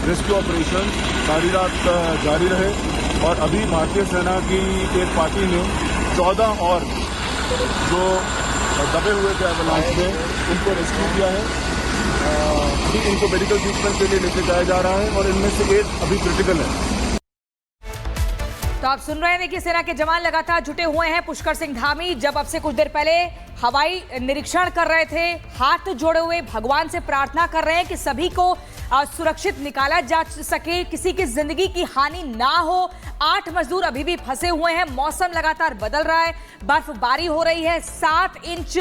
Rescue operation सारी रात जारी रहे और अभी भारतीय सेना की एक पार्टी ने 14 और जो दबे हुए थे एवलांच में उनको रेस्क्यू किया है। अभी इनको मेडिकल ट्रीटमेंट के लिए लेके जाया जा रहा है और इनमें से एक अभी क्रिटिकल है। तो आप सुन रहे हैं कि सेना के जवान लगातार जुटे हुए हैं। पुष्कर सिंह धामी जब अब से कुछ देर पहले हवाई निरीक्षण कर रहे थे, हाथ जोड़े हुए भगवान से प्रार्थना कर रहे हैं कि सभी को सुरक्षित निकाला जा सके, किसी की जिंदगी की हानि ना हो। 8 मजदूर अभी भी फंसे हुए हैं। मौसम लगातार बदल रहा है, बर्फबारी हो रही है। 7 इंच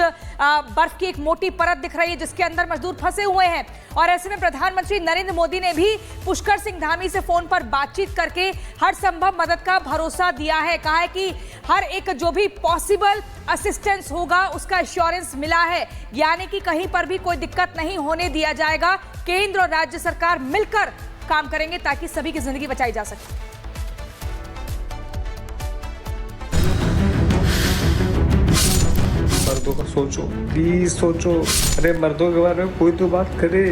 बर्फ की एक मोटी परत दिख रही है जिसके अंदर मजदूर फंसे हुए हैं। और ऐसे में प्रधानमंत्री नरेंद्र मोदी ने भी पुष्कर सिंह धामी से फोन पर बातचीत करके हर संभव मदद का भरोसा दिया है। कहा है कि हर एक जो भी पॉसिबल असिस्टेंस होगा उसका एश्योरेंस मिला है, यानी कि कहीं पर भी कोई दिक्कत नहीं होने दिया जाएगा। केंद्र और राज्य सरकार मिलकर काम करेंगे ताकि सभी की जिंदगी बचाई जा सके। मर्दों का सोचो, प्लीज सोचो। अरे मर्दों के बारे में कोई तो बात करे।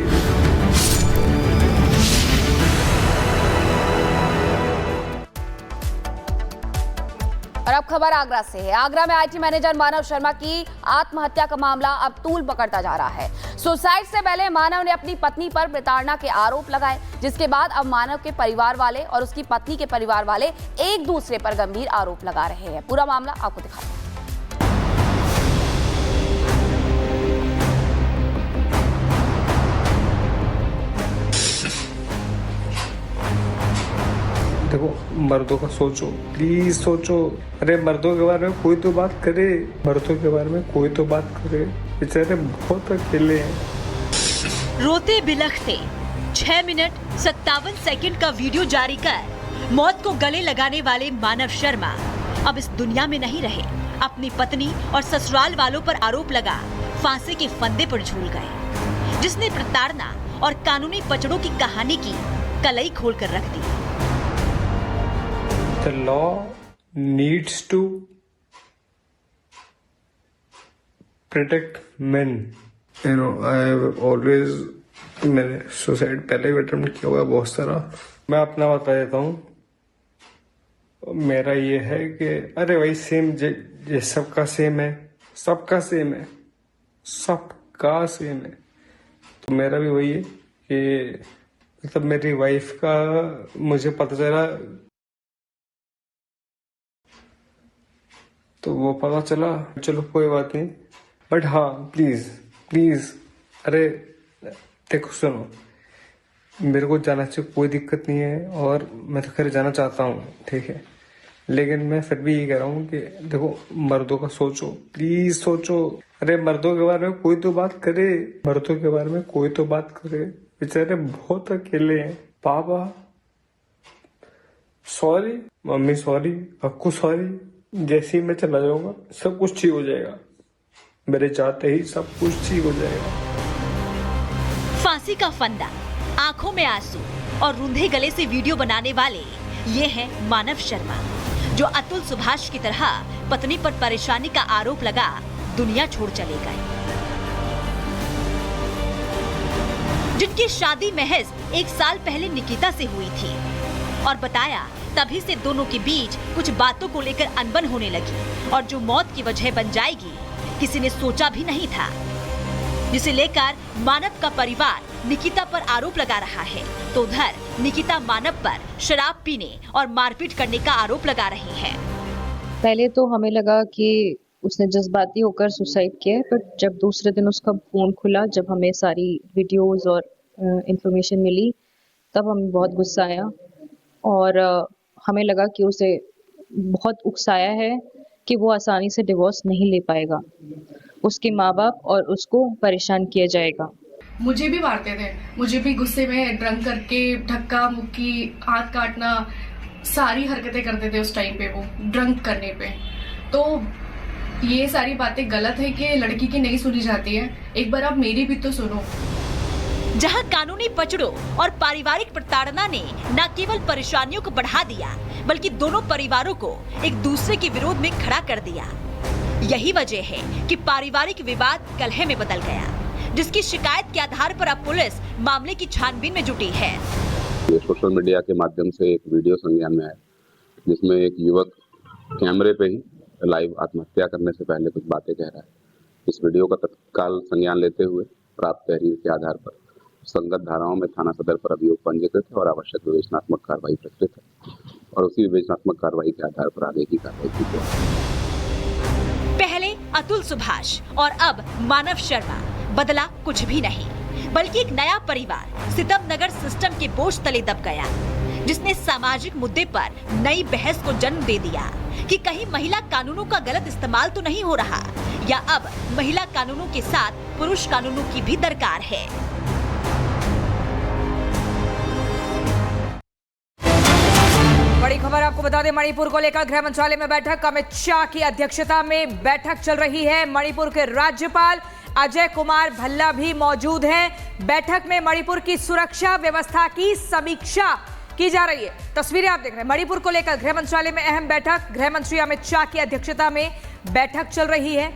और अब खबर आगरा से है। आगरा में आईटी मैनेजर मानव शर्मा की आत्महत्या का मामला अब तूल पकड़ता जा रहा है। सुसाइड से पहले मानव ने अपनी पत्नी पर प्रताड़ना के आरोप लगाए, जिसके बाद अब मानव के परिवार वाले और उसकी पत्नी के परिवार वाले एक दूसरे पर गंभीर आरोप लगा रहे हैं। पूरा मामला आपको दिखाते हैं। देखो, मर्दों का सोचो, प्लीज सोचो। अरे मर्दों के बारे में कोई तो बात करे। मर्दों के बारे में कोई तो बात करे। बेचारे बहुत अकेले हैं। रोते बिलखते 6 मिनट 57 सेकंड का वीडियो जारी कर मौत को गले लगाने वाले मानव शर्मा अब इस दुनिया में नहीं रहे। अपनी पत्नी और ससुराल वालों पर आरोप लगा फांसी के फंदे पर झूल गए, जिसने प्रताड़ना और कानूनी पचड़ों की कहानी की कलई खोल कर रख दी। The law needs to protect men. You know, I have always, मैंने सुसाइड पहले भी अटेम्प्ट किया हुआ है बहुत सारा। मैं अपना बता देता हूँ। मेरा ये है कि अरे भाई सेम ये सबका सेम है, सबका सेम है, सबका सेम है। तो मेरा भी वही है कि मतलब मेरी वाइफ का मुझे पता चला तो वो पता चला, चलो कोई बात नहीं। बट हाँ प्लीज प्लीज, अरे देखो सुनो, मेरे को जाना चाहिए, कोई दिक्कत नहीं है और मैं तो खैर जाना चाहता हूँ, ठीक है। लेकिन मैं फिर भी ये कह रहा हूँ कि देखो मर्दों का सोचो, प्लीज सोचो। अरे मर्दों के बारे में कोई तो बात करे। मर्दों के बारे में कोई तो बात करे। बेचारे बहुत अकेले हैं। पापा sorry, mummy sorry, Akku sorry. जैसे ही मैं चला जाऊंगा सब कुछ ठीक हो जाएगा। मेरे चाहते ही सब कुछ ठीक हो जाएगा। फांसी का फंदा, आंखों में आंसू और रूंधे गले से वीडियो बनाने वाले ये हैं मानव शर्मा, जो अतुल सुभाष की तरह पत्नी पर परेशानी का आरोप लगा दुनिया छोड़ चले गए, जिनकी शादी महज 1 साल पहले निकिता से हुई थी। और बताया तभी से दोनों के बीच कुछ बातों को लेकर अनबन होने लगी और जो मौत की वजह बन जाएगी किसी ने सोचा भी नहीं था, जिसे लेकर मानव का परिवार निकिता पर आरोप लगा रहा है, तो उधर निकिता मानव पर शराब पीने और मारपीट करने का आरोप लगा रही है। पहले तो हमें लगा कि उसने जज्बाती होकर सुसाइड किया है, बट जब दूसरे दिन उसका फोन खुला, जब हमें सारी वीडियोस और इंफॉर्मेशन मिली, तब हमें बहुत गुस्सा आया और हमें लगा कि उसे बहुत उकसाया है कि वो आसानी से डिवोर्स नहीं ले पाएगा। उसके माँ बाप और उसको परेशान किया जाएगा। मुझे भी मारते थे, मुझे भी गुस्से में ड्रंक करके धक्का मुक्की, हाथ काटना, सारी हरकतें करते थे उस टाइम पे वो ड्रंक करने पे। तो ये सारी बातें गलत है कि लड़की की नहीं सुनी जाती है। एक बार आप मेरी भी तो सुनो। जहां कानूनी पचड़ों और पारिवारिक प्रताड़ना ने न केवल परेशानियों को बढ़ा दिया, बल्कि दोनों परिवारों को एक दूसरे के विरोध में खड़ा कर दिया। यही वजह है कि पारिवारिक विवाद कलह में बदल गया, जिसकी शिकायत के आधार पर अब पुलिस मामले की छानबीन में जुटी है। ये सोशल मीडिया के माध्यम से एक वीडियो संज्ञान में आया जिसमें एक युवक कैमरे पे ही लाइव आत्महत्या करने से पहले कुछ बातें कह रहा है। इस वीडियो का तत्काल संज्ञान लेते हुए प्राप्त तहरीर के आधार पर संगत धाराओं में थाना सदर पर अभियोग पंजीकृत है और आवश्यक विवेचनात्मक कार्रवाई प्रस्तुत है और उसी विवेचनात्मक कार्रवाई के आधार पर आगे की कार्रवाई की जाएगी। पहले अतुल सुभाष और अब मानव शर्मा, बदला कुछ भी नहीं, बल्कि एक नया परिवार सितम नगर सिस्टम के बोझ तले दब गया, जिसने सामाजिक मुद्दे पर नई बहस को जन्म दे दिया कि कहीं महिला कानूनों का गलत इस्तेमाल तो नहीं हो रहा, या अब महिला कानूनों के साथ पुरुष कानूनों की भी दरकार है। बड़ी खबर आपको बता दें, मणिपुर को लेकर गृह मंत्रालय में बैठक, अमित शाह की अध्यक्षता में बैठक चल रही है। मणिपुर के राज्यपाल अजय कुमार भल्ला भी मौजूद हैं। बैठक में मणिपुर की सुरक्षा व्यवस्था की समीक्षा की जा रही है। तस्वीरें आप देख रहे हैं, मणिपुर को लेकर गृह मंत्रालय में अहम बैठक, गृह मंत्री अमित शाह की अध्यक्षता में बैठक चल रही है।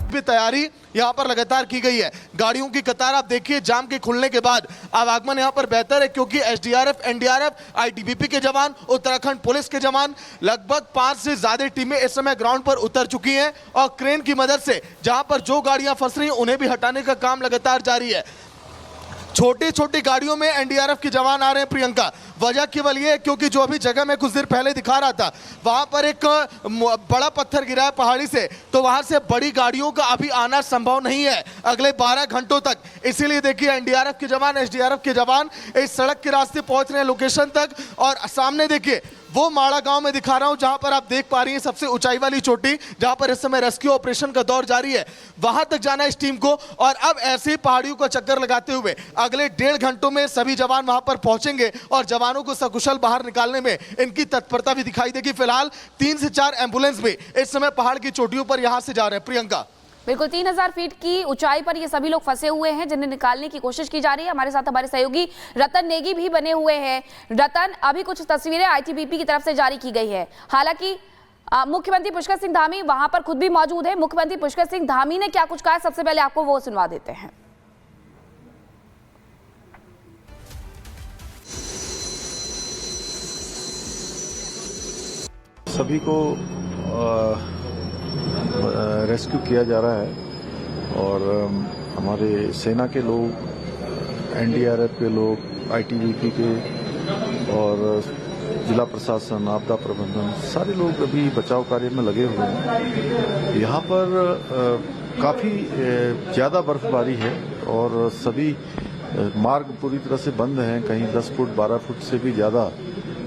भी तैयारी यहाँ पर लगातार की गई है। गाड़ियों की कतार आप देखिए, जाम के खुलने के बाद आवागमन यहाँ पर बेहतर है, क्योंकि एसडीआरएफ, एनडीआरएफ, आईटीबीपी के जवान, उत्तराखंड पुलिस के जवान, लगभग 5 से ज्यादा टीमें इस समय ग्राउंड पर उतर चुकी हैं और क्रेन की मदद से जहां पर जो गाड़ियां फंस रही हैं उन्हें भी हटाने का काम लगातार जारी है। छोटी छोटी गाड़ियों में एनडीआरएफ के जवान आ रहे हैं प्रियंका। वजह केवल ये है क्योंकि जो अभी जगह मैं कुछ देर पहले दिखा रहा था, वहां पर एक बड़ा पत्थर गिरा है पहाड़ी से, तो वहां से बड़ी गाड़ियों का अभी आना संभव नहीं है अगले 12 घंटों तक। इसीलिए देखिए एनडीआरएफ के जवान, एसडीआरएफ के जवान इस सड़क के रास्ते पहुंच रहे हैं लोकेशन तक। और सामने देखिए वो माड़ा गांव में दिखा रहा हूं, जहां पर आप देख पा रही हैं सबसे ऊंचाई वाली चोटी, जहां पर इस समय रेस्क्यू ऑपरेशन का दौर जारी है। वहां तक जाना है इस टीम को और अब ऐसे ही पहाड़ियों का चक्कर लगाते हुए अगले 1.5 घंटों में सभी जवान वहां पर पहुंचेंगे और जवानों को सकुशल बाहर निकालने में इनकी तत्परता भी दिखाई देगी। फिलहाल 3 से 4 एम्बुलेंस भी इस समय पहाड़ की चोटियों पर यहां से जा रहे हैं। प्रियंका, बिल्कुल 3000 फीट की ऊंचाई पर ये सभी लोग फंसे हुए हैं, जिन्हें निकालने की कोशिश की जा रही है। हमारे साथ हमारे सहयोगी रतन नेगी भी बने हुए हैं। रतन, अभी कुछ तस्वीरें आईटीबीपी की तरफ से जारी की गई है। हालांकि मुख्यमंत्री पुष्कर सिंह धामी वहां पर खुद भी मौजूद है। मुख्यमंत्री पुष्कर सिंह धामी ने क्या कुछ कहा, सबसे पहले आपको वो सुनवा देते हैं। सभी को रेस्क्यू किया जा रहा है और हमारे सेना के लोग, एनडीआरएफ के लोग, आईटीबीपी के और जिला प्रशासन, आपदा प्रबंधन, सारे लोग अभी बचाव कार्य में लगे हुए हैं। यहाँ पर काफ़ी ज़्यादा बर्फबारी है और सभी मार्ग पूरी तरह से बंद हैं। कहीं 10 फुट 12 फुट से भी ज़्यादा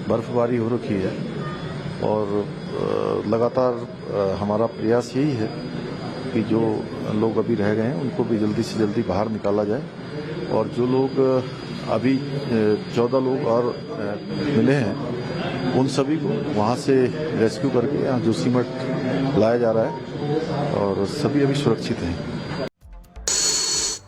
बर्फबारी हो रखी है और लगातार हमारा प्रयास यही है कि जो लोग अभी रह गए हैं उनको भी जल्दी से जल्दी बाहर निकाला जाए और जो लोग अभी 14 लोग और मिले हैं उन सभी को वहां से रेस्क्यू करके यहाँ जोशीमठ लाया जा रहा है और सभी अभी सुरक्षित हैं।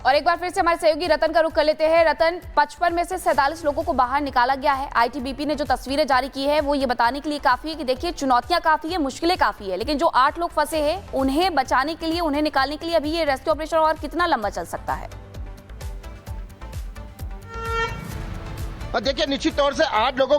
और एक बार फिर से हमारे सहयोगी रतन का रुख कर लेते हैं। रतन, 55 में से 47 लोगों को बाहर निकाला गया है। आईटीबीपी ने जो तस्वीरें जारी की है वो ये बताने के लिए काफी है कि देखिए चुनौतियां काफी है, मुश्किलें काफी है, लेकिन जो 8 लोग फंसे हैं उन्हें बचाने के लिए, उन्हें निकालने के लिए अभी ये रेस्क्यू ऑपरेशन और कितना लंबा चल सकता है? और देखिए निश्चित तौर से 8 लोगों